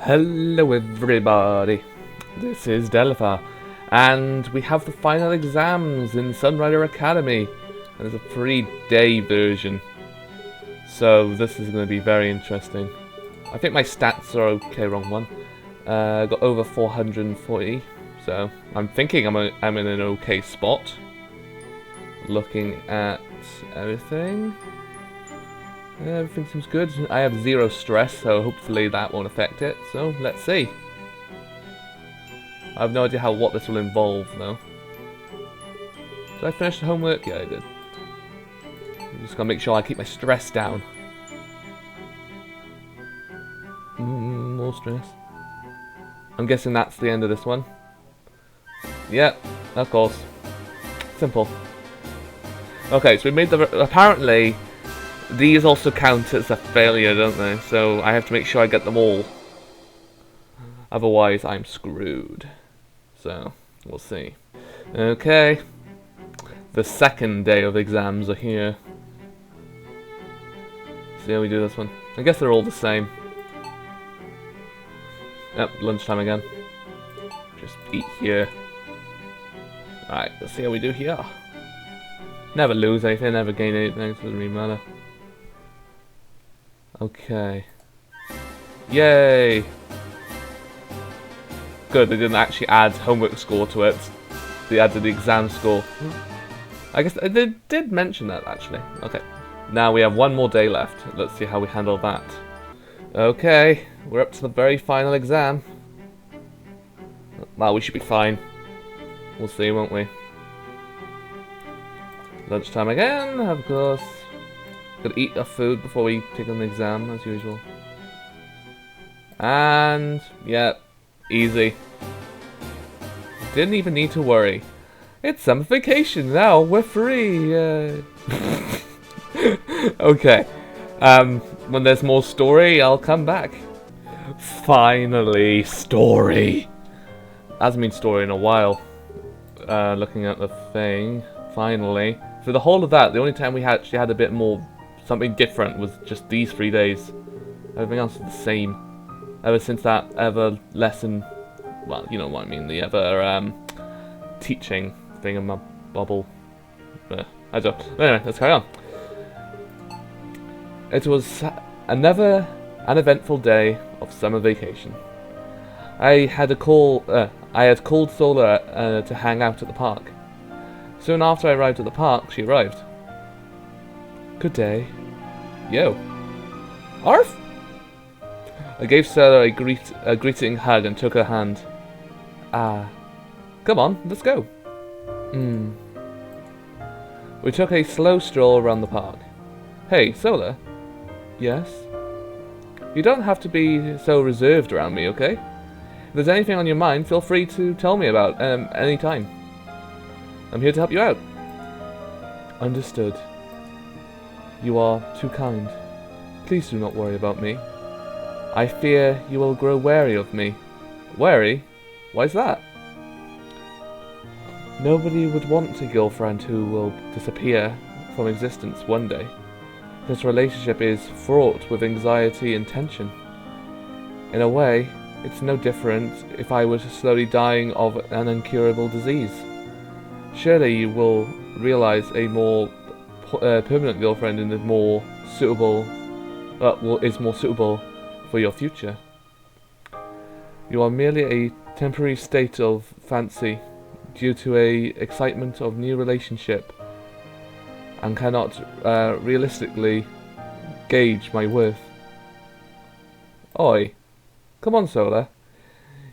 Hello everybody, this is Delpha, and we have the final exams in Sunrider Academy, and it's a 3-day version, so this is going to be very interesting. I think my stats are okay, wrong one. Got over 440, so I'm thinking I'm in an okay spot. Looking at everything. Everything seems good. I have 0 stress, so hopefully that won't affect it. So, let's see. I have no idea what this will involve, though. Did I finish the homework? Yeah, I did. I'm just gonna make sure I keep my stress down. More stress. I'm guessing that's the end of this one. Yep, of course. Simple. Okay, so we made the... Apparently... these also count as a failure, don't they? So I have to make sure I get them all. Otherwise, I'm screwed. So, we'll see. Okay. The second day of exams are here. See how we do this one. I guess they're all the same. Yep, lunchtime again. Just eat here. Alright, let's see how we do here. Never lose anything, never gain anything, so it doesn't really matter. Okay. Yay! Good, they didn't actually add homework score to it. They added the exam score. I guess they did mention that, actually. Okay. Now we have one more day left. Let's see how we handle that. Okay, we're up to the very final exam. Well, we should be fine. We'll see, won't we? Lunchtime again, of course. Gotta eat our food before we take on the exam, as usual. And, yeah, easy. Didn't even need to worry. It's summer vacation now, we're free. Okay. When there's more story, I'll come back. Finally, story. Hasn't been story in a while. Looking at the thing, finally. For the whole of that, the only time we actually had a bit more something different was just these 3 days. Everything else is the same. Ever since that ever lesson, well, you know what I mean, the ever teaching thing in my bubble. I don't. Anyway, let's carry on. It was another uneventful day of summer vacation. I had called Sola to hang out at the park. Soon after I arrived at the park, she arrived. Good day. Yo. Arf! I gave Sola a greeting hug and took her hand. Come on, let's go. We took a slow stroll around the park. Hey, Sola. Yes? You don't have to be so reserved around me, okay? If there's anything on your mind, feel free to tell me about any time. I'm here to help you out. Understood. You are too kind. Please do not worry about me. I fear you will grow wary of me. Wary? Why's that? Nobody would want a girlfriend who will disappear from existence one day. This relationship is fraught with anxiety and tension. In a way, it's no different if I were slowly dying of an incurable disease. Surely you will realize a more permanent girlfriend is more suitable for your future. You are merely a temporary state of fancy due to a excitement of new relationship and cannot realistically gauge my worth. Oi, come on, Sola.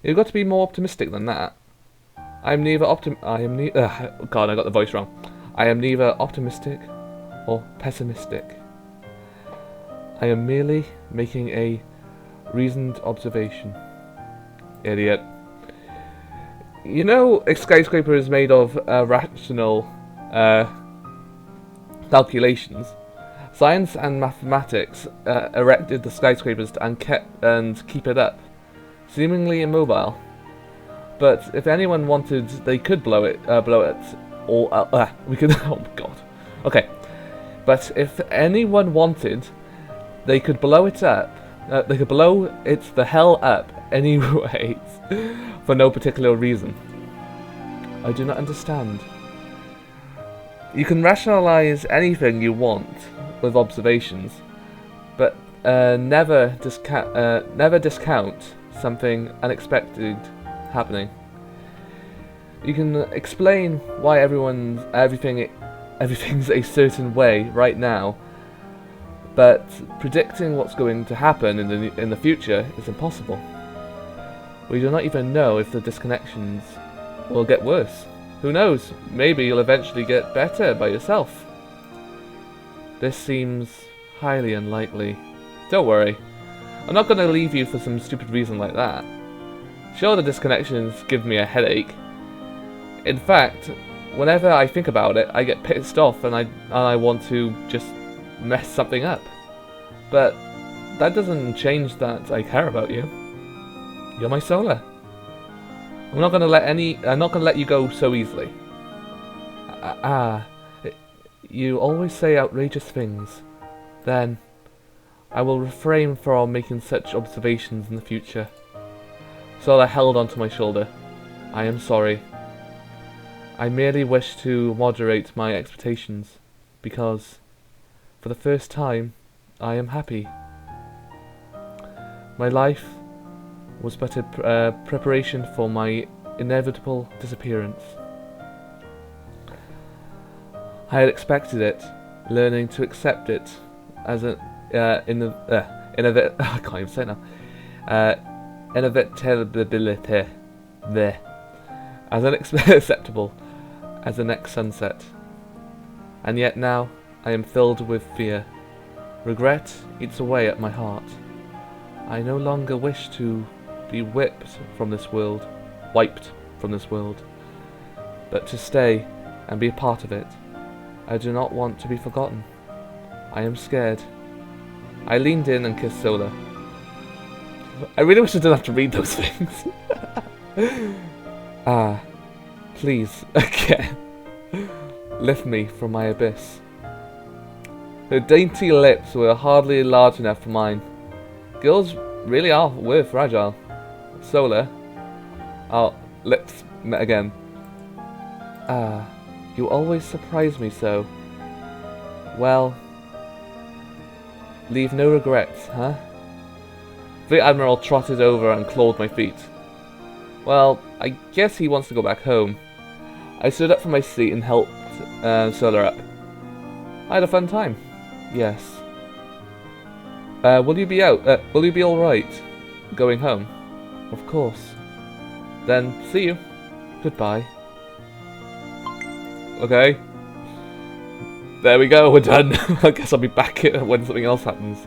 You've got to be more optimistic than that. God, I got the voice wrong. I am neither optimistic or pessimistic. I am merely making a reasoned observation. Idiot. You know, a skyscraper is made of rational calculations. Science and mathematics erected the skyscrapers and keep it up, seemingly immobile. But if anyone wanted, they could blow it, or we could. Oh my god. Okay, but if anyone wanted, they could blow it up They could blow it the hell up anyways, for no particular reason. I do not understand. You can rationalize anything you want with observations, but never discount something unexpected happening. You can explain why everything's a certain way right now, but predicting what's going to happen in the future is impossible. We do not even know if the disconnections will get worse. Who knows? Maybe you'll eventually get better by yourself. This seems highly unlikely. Don't worry. I'm not going to leave you for some stupid reason like that. Sure, the disconnections give me a headache. In fact, whenever I think about it, I get pissed off and I want to just mess something up. But that doesn't change that I care about you. You're my Sola. I'm not gonna let you go so easily. You always say outrageous things. Then I will refrain from making such observations in the future. Sola held onto my shoulder. I am sorry. I merely wish to moderate my expectations, because, for the first time, I am happy. My life was but a preparation for my inevitable disappearance. I had expected it, learning to accept it as an I can't even say it now. Inevitability there, as unacceptable as the next sunset. And yet now I am filled with fear. Regret eats away at my heart. I no longer wish to be wiped from this world, but to stay and be a part of it. I do not want to be forgotten. I am scared. I leaned in and kissed Sola. I really wish I didn't have to read those things. Please, again, lift me from my abyss. Her dainty lips were hardly large enough for mine. Girls really were fragile. Sola, our lips met again. You always surprise me so. Well, leave no regrets, huh? The Admiral trotted over and clawed my feet. Well, I guess he wants to go back home. I stood up from my seat and helped Sola up. I had a fun time. Yes. Will you be all right going home? Of course. Then see you. Goodbye. Okay. There we go, we're done. I guess I'll be back when something else happens.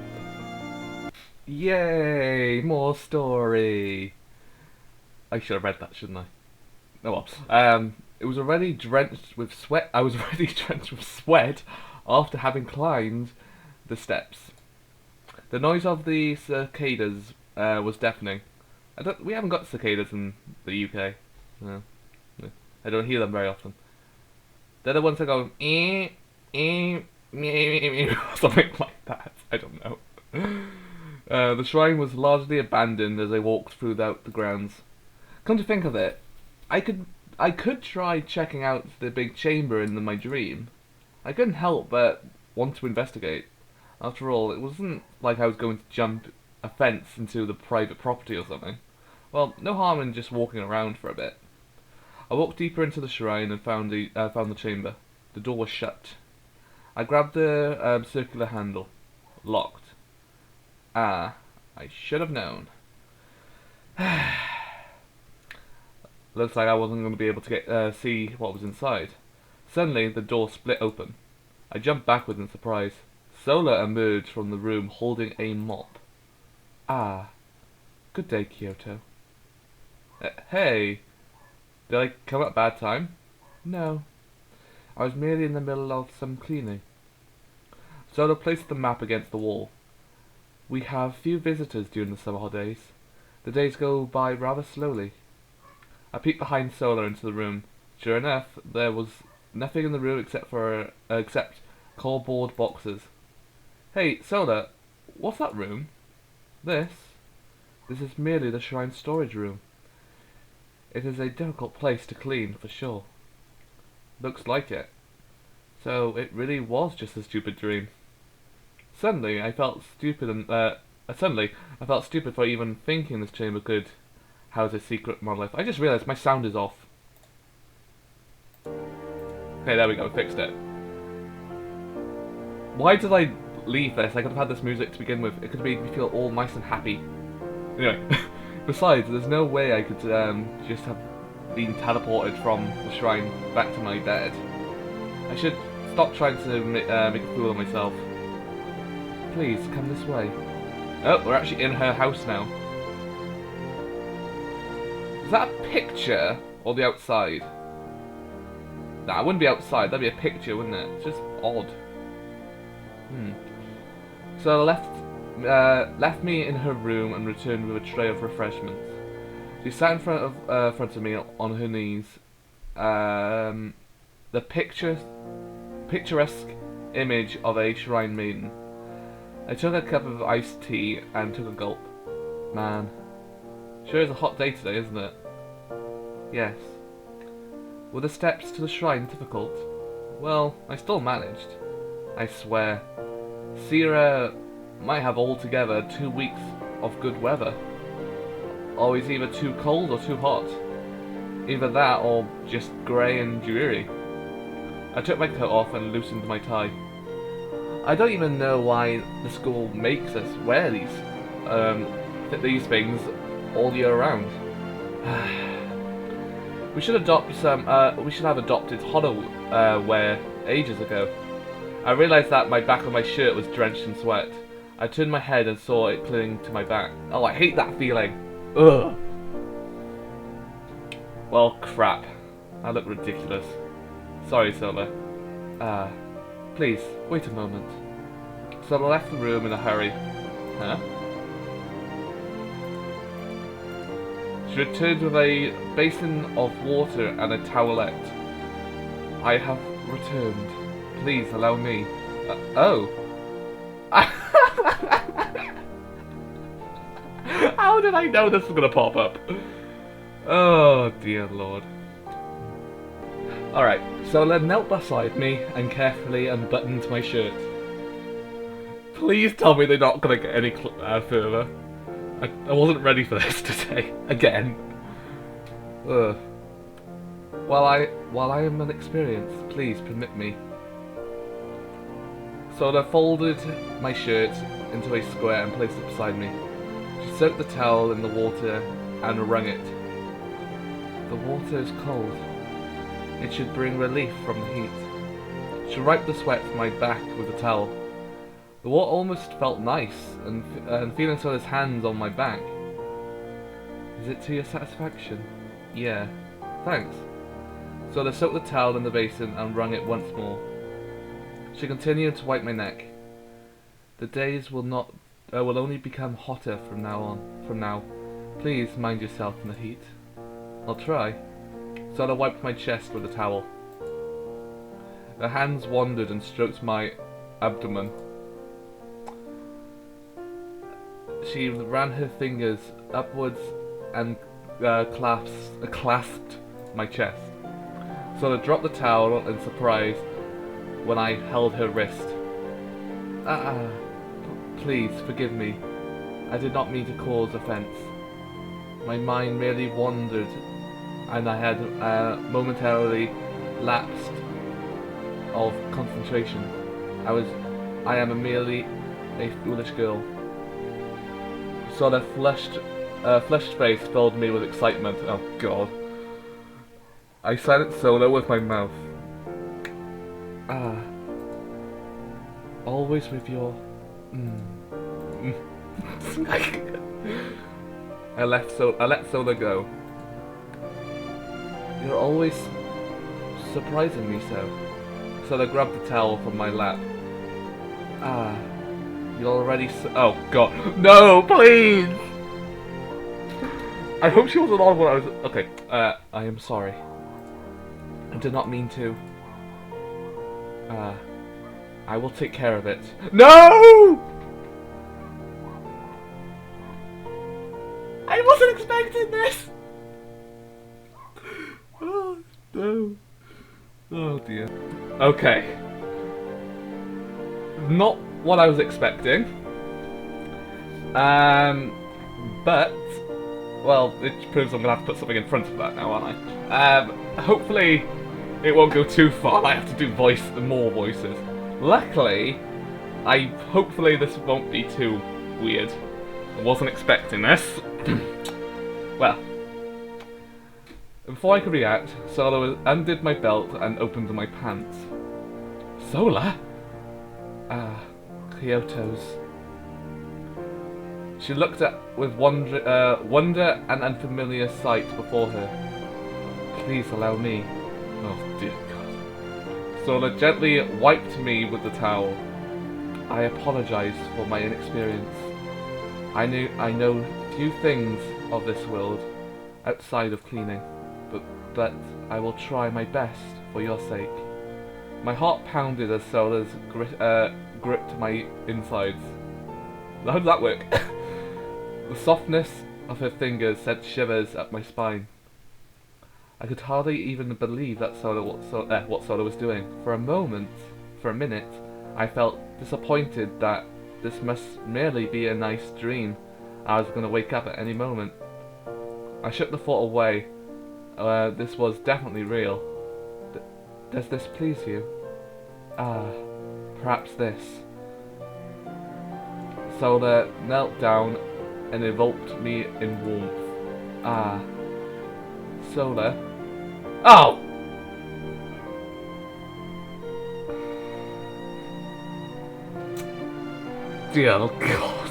Yay! More story! I should have read that, shouldn't I? Oh well. It was already drenched with sweat. I was already drenched with sweat after having climbed the steps. The noise of the cicadas was deafening. We haven't got cicadas in the UK. No. I don't hear them very often. They're the ones that go something like that. I don't know. The shrine was largely abandoned as I walked throughout the grounds. Come to think of it, I could try checking out the big chamber in my dream. I couldn't help but want to investigate. After all, it wasn't like I was going to jump a fence into the private property or something. Well, no harm in just walking around for a bit. I walked deeper into the shrine and found the chamber. The door was shut. I grabbed the circular handle. Locked. I should have known. Looks like I wasn't going to be able to see what was inside. Suddenly, the door split open. I jumped backwards in surprise. Sola emerged from the room holding a mop. Good day, Kyoto. Hey, did I come at a bad time? No, I was merely in the middle of some cleaning. Sola placed the map against the wall. We have few visitors during the summer holidays. The days go by rather slowly. I peeked behind Sola into the room. Sure enough, there was nothing in the room except cardboard boxes. Hey, Sola, what's that room? This is merely the shrine storage room. It is a difficult place to clean, for sure. Looks like it. So it really was just a stupid dream. Suddenly, I felt stupid for even thinking this chamber could house a secret monolith. I just realized my sound is off. Okay, there we go, fixed it. Why did I leave this? I could have had this music to begin with. It could have made me feel all nice and happy. Anyway, besides, there's no way I could just have been teleported from the shrine back to my bed. I should stop trying to make a fool of myself. Please, come this way. Oh, we're actually in her house now. Is that a picture or the outside? Nah, it wouldn't be outside. That'd be a picture, wouldn't it? It's just odd. So left me in her room and returned with a tray of refreshments. She sat in front of me on her knees. The picturesque image of a shrine maiden. I took a cup of iced tea and took a gulp. Man, sure is a hot day today, isn't it? Yes. Were the steps to the shrine difficult? Well, I still managed. I swear. Sierra might have altogether 2 weeks of good weather. Always either too cold or too hot. Either that or just grey and dreary. I took my coat off and loosened my tie. I don't even know why the school makes us wear these things all year round. We should have adopted hollow wear ages ago. I realised that my back of my shirt was drenched in sweat. I turned my head and saw it clinging to my back. Oh, I hate that feeling. Ugh. Well, crap. I look ridiculous. Sorry, Sola. Please, wait a moment. Sola left the room in a hurry. Huh? She returned with a basin of water and a towelette. I have returned. Please allow me. Oh. How did I know this was gonna pop up? Oh dear lord. Alright, Sola knelt beside me and carefully unbuttoned my shirt. Please tell me they're not gonna get any further. I wasn't ready for this today. Again. Ugh. While I am inexperienced, please permit me. Sola folded my shirt into a square and placed it beside me. She soaked the towel in the water and wrung it. The water is cold. It should bring relief from the heat. She wiped the sweat from my back with the towel. The water almost felt nice, and feeling Sola's hands on my back. Is it to your satisfaction? Yeah. Thanks. Sola soaked the towel in the basin and wrung it once more. She continued to wipe my neck. The days will only become hotter from now. Please mind yourself in the heat. I'll try. Sola wiped my chest with a towel. Her hands wandered and stroked my abdomen. She ran her fingers upwards and clasped my chest. Sola dropped the towel in surprise when I held her wrist. Please forgive me. I did not mean to cause offence. My mind merely wandered, and I had momentarily lapsed of concentration. I am merely a foolish girl. Sola flushed face filled me with excitement. Oh god. I silenced Sola with my mouth. Always with your... I let Sola go. You're always surprising me so. Sola grabbed the towel from my lap. You're already oh god. No, please! I hope she wasn't on when I was... Okay, I am sorry. I did not mean to. I will take care of it. No! wasn't expecting this! Oh, no. Oh, dear. Okay. Not what I was expecting. But, well, it proves I'm going to have to put something in front of that now, aren't I? Hopefully it won't go too far. I have to do more voices. Luckily, hopefully this won't be too weird. I wasn't expecting this. Well, before I could react, Sola undid my belt and opened my pants. Sola? Kyoto's. She looked at with wonder and unfamiliar sight before her. Please allow me. Oh dear God. Sola gently wiped me with the towel. I apologized for my inexperience. I know few things of this world outside of cleaning, but I will try my best for your sake. My heart pounded as Sola's gripped my insides. How did that work? The softness of her fingers sent shivers up my spine. I could hardly even believe that what Sola was doing. For a minute, I felt disappointed that this must merely be a nice dream. I was going to wake up at any moment. I shook the thought away. This was definitely real. Does this please you? Perhaps this. Sola knelt down and enveloped me in warmth. Sola. Oh! Dear God.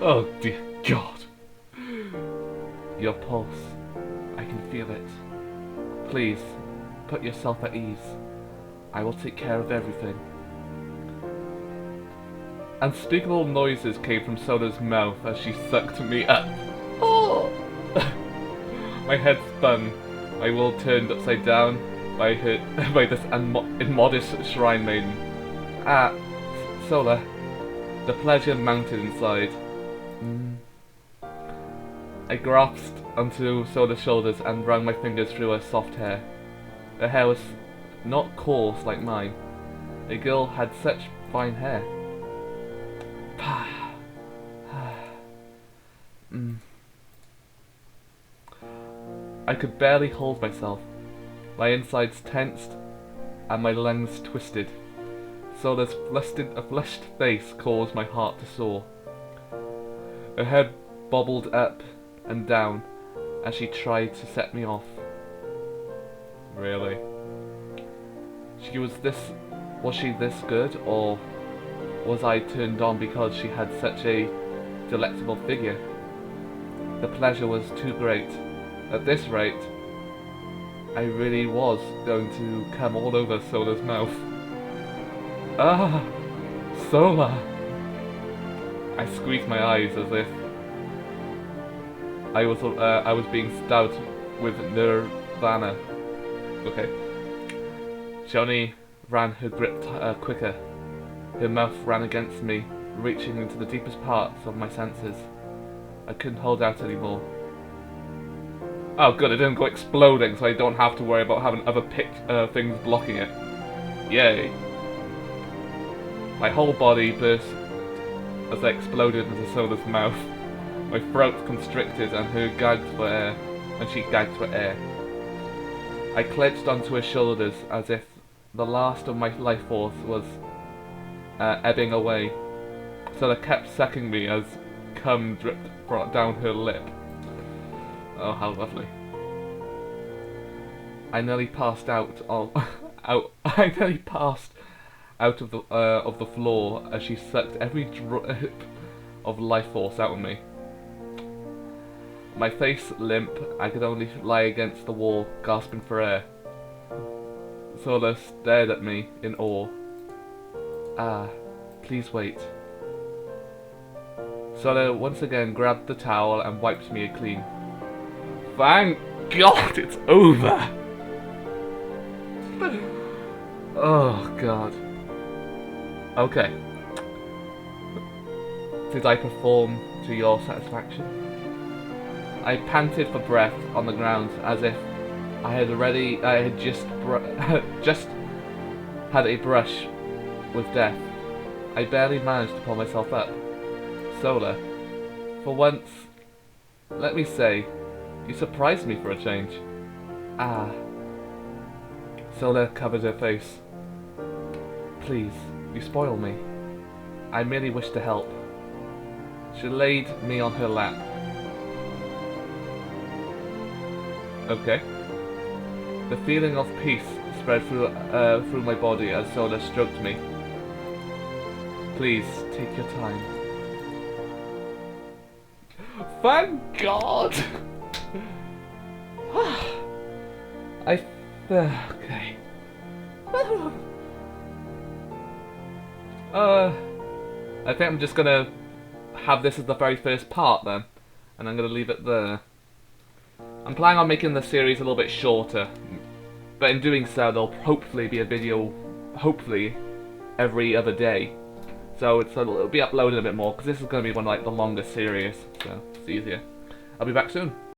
Oh dear God. Your pulse. I can feel it. Please, put yourself at ease. I will take care of everything. Unspeakable noises came from Sola's mouth as she sucked me up. Oh! My head spun. My world turned upside down by this immodest shrine maiden. Sola. The pleasure mounted inside. I grasped onto Sola's shoulders and ran my fingers through her soft hair. Her hair was not coarse like mine. A girl had such fine hair. I could barely hold myself. My insides tensed and my lungs twisted. Sola's flushed face caused my heart to soar. Her head bobbled up and down as she tried to set me off. Really? Was she this good, or was I turned on because she had such a delectable figure? The pleasure was too great. At this rate, I really was going to come all over Sola's mouth. Sola! I squeezed my eyes as if I was being stabbed with nirvana. Okay. Johnny ran her grip quicker. Her mouth ran against me, reaching into the deepest parts of my senses. I couldn't hold out anymore. Oh good, it didn't go exploding, so I don't have to worry about having other things blocking it. Yay. My whole body burst as I exploded into Sola's mouth. My throat constricted and she gagged for air. I clenched onto her shoulders as if the last of my life force was ebbing away. Sola kept sucking me as cum dripped down her lip. Oh, how lovely. I nearly passed out I nearly passed out of the floor as she sucked every drip of life force out of me. My face limp, I could only lie against the wall, gasping for air. Sola stared at me in awe. Please wait. Sola once again grabbed the towel and wiped me clean. Thank God it's over! Oh god. Okay. Did I perform to your satisfaction? I panted for breath on the ground as if I had just had a brush with death. I barely managed to pull myself up. Sola, for once, let me say, you surprised me for a change. Ah. Sola covered her face. Please, you spoil me. I merely wish to help. She laid me on her lap. Okay. The feeling of peace spread through my body as Sola stroked me. Please, take your time. Thank God! Okay. I think I'm just gonna have this as the very first part then, and I'm gonna leave it there. I'm planning on making the series a little bit shorter, but in doing so there'll hopefully be a video, hopefully, every other day. So it'll be uploaded a bit more, because this is going to be one of like the longest series, so it's easier. I'll be back soon.